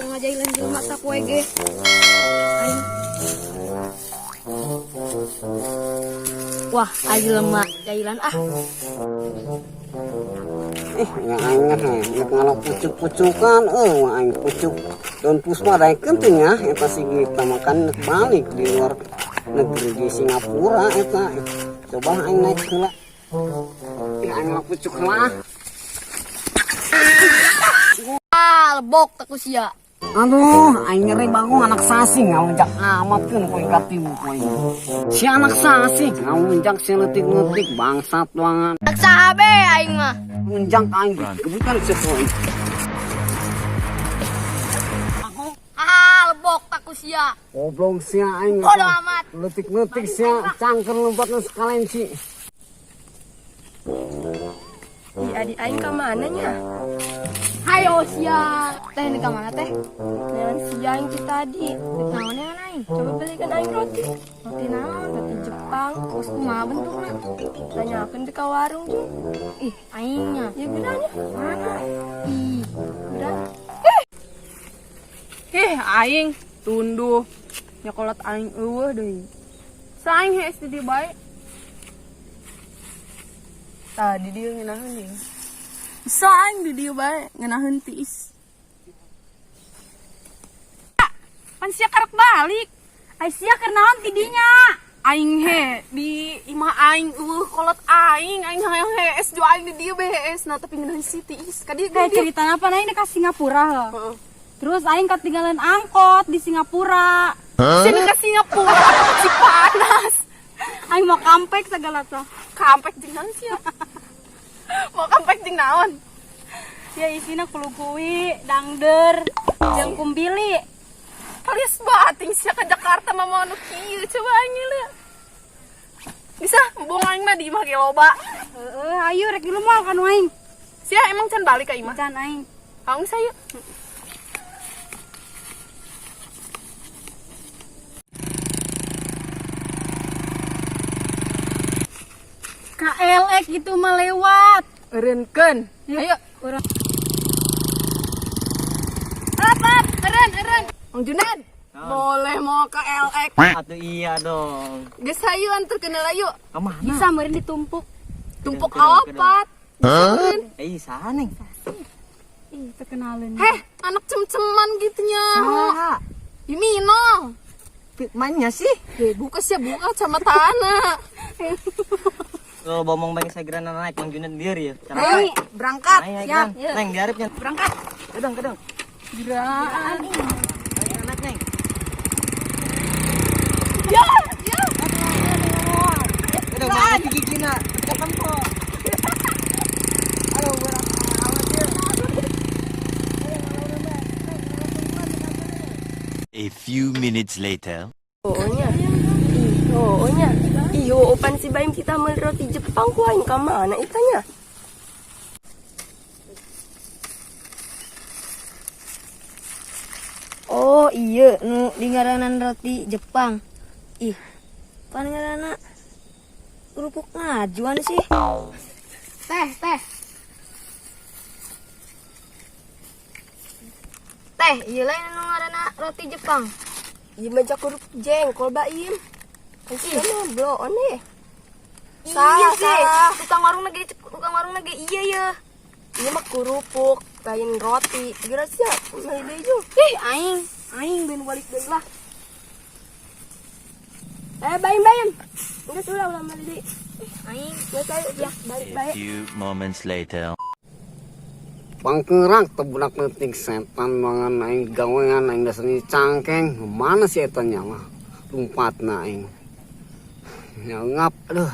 tengah jailan jelema tak we ge. Aing. Wah, aing jelema jailan ah. Aing ngalok pucuk-pucukan aing pucuk daun puspa daekeun teh nya eta sigita makan balik di luar negeri di Singapura eta. Coba aing naik heula. Aing ngalok pucuk heula. Lebok tak sia. Aduh, aing nyeri bangun anak sasi ngawenjak amatkeun poe katimu poe. Si anak sasi ngawenjak seletik-letik bangsat wangan. Tak sabe aing mah. Ngenjak aing kebukan sepoe. Lebok tak sia. Goblok sia aing. Bodo amat. Letik-letik sia cangker lompatna sekalian si. Adik aing ka mananya? Hayo sia. Teh di ka mana teh? Dengan sia aing kita tadi. Naonnya aing? Coba belikan aing roti. Roti naon? Roti Jepang. Terus kumaha bentukna? Tanyakeun di ka warung tuh. Ih, aingnya. Ya bedanya mana? Ih, beda. Aing tunduh nyokolat aing eueuh deui. Saing hees di dieu bae. Tadi dia ngeunaheun deui. Saing di dieu bae ngeunaheun tiis. Pan sia karek balik. Ai sia keur naon ti dinya? Aing he di imah aing kolot aing hayang hees jo aing di dieu bae hees na tapi ngeunaheun si tiis. Kadi Kayak cerita apa aing ke Singapura heeh. Heeh. Terus aing ketinggalan angkot di Singapura. Sini ke Singapura si panas. Aing mau kampek segala tuh. Kampek jeung naon sia? Mau kampek jeung naon? Ya isina kulukui, dangder, jeung kumbili. Kalias bating sia ka Jakarta mah mau anu kieu coba aing lihat. Bisa buang aing mah di imah ge loba. Heeh, ayo rek lu moal kan aing. Sia emang can balik ka imah. Can aing. Aung saya. KLX gitu mah lewat. Eureunkeun. Ayo. Urang. Eren. Mang Juned. Boleh mau ke LX. Atuh iya dong. Geus hayu anterkeun heula yuk. Kemana? Bisa meureun ditumpuk. Tumpuk Kedeng. opat. Saha neng? Ih, terkenalin. Heh, anak cem-ceman gitu nya. Saha? Diminong. Fitmannya sih. Buka sih buka sama tanah. Kalau bomong banyak saya kira naik Mang Juned biar ya. Ayo berangkat. Siap. Neng diarepnya. Berangkat. Kedeng. Geraan. Ayo anak neng. Ya. Kedeng banget gigina. Kapan kok? Halo, A few minutes later. Ohnya. Iyo, opan si Baim kita meuli roti Jepang ku aing ka mana itanya? Oh iya, nu dingaranan roti Jepang. Ih, pan ngaranna kerupuk ngajuan sih. Teh. Teh, iya lain nu ngaranna roti Jepang. Iya mah kerupuk jengkol Baim. Iya mah bloon deh. Salah. Tukang warung lagi iya ya. Iya mah kerupuk, kain roti. Kira siap, meuli deui jo. Ih, aing ben balik deui lah. Baim. Enggak ulah meuli deui. Aing, geus ayo ya, balik A bae. few moments later. Pangkerak tebunak letik setan bangan aing gawean aing dasarnya cangkeng. Mana si eta nya mah? Lumpatna aing. Nyangap aduh.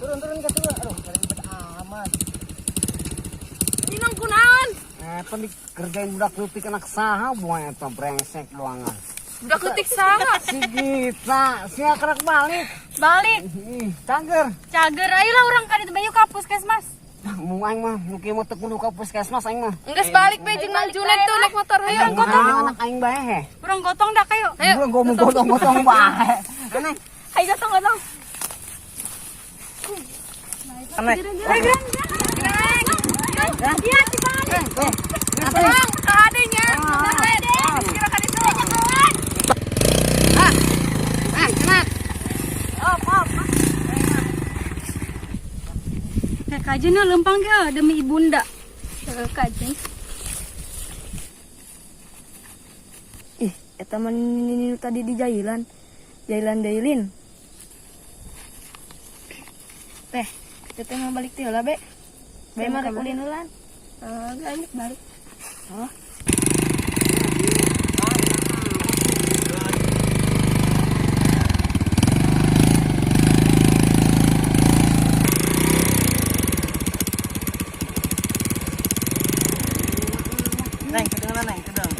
Turun ke turun. Aduh, ribet amat. Minong kunaon? Eta dikerjain budak leutik anak saha buah eta brengsek doangan. Udah ketik saha? Si Gita, sia kerek balik. Balik. Ih, cager. Cager ayolah urang ka ditu bayu ka puskesmas. Mau aing mah nu kieu mah teu kudu ka puskesmas aing mah. Enggeus balik bae jeung Mang Juned tuh naik motor hayu. Anak aing bae he. Urang gotong dah kayo. Gua mau gotong-gotong bae. Aneh. Ayo gotong. Kena. Iya, Cipali. Bang, adanya. Kira-kira itu. Kajen lempang ke demi ibunda. Kajen. Ih, eta mah ini tadi di jailan. Jailan Dailin. Teh, kita mau balik teh lah, Be. Be mah rek ulin ulan. Gak balik. Oh. Neng, kedengeran neng, kedeng.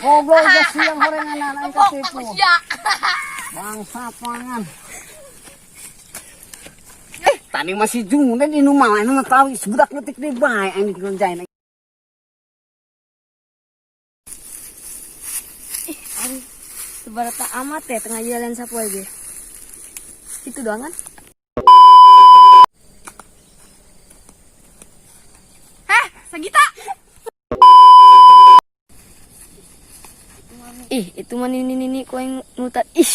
Goblok udah siang horengan aing ketipu. Bangsa pangan. Tadi masih jungde di rumah lain mah tahu sebudak letik di bae aing dikerjain. Sebarata amat ya tengah jalan sapu aja. Itu doang kan? Sagita. Ih, itu mah nini kau yang nutat. Ih.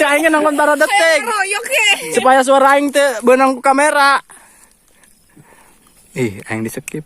Aing nongkon para detik Royok ya. supaya suara aing teu beunang ku kamera. Ih, aing di skip.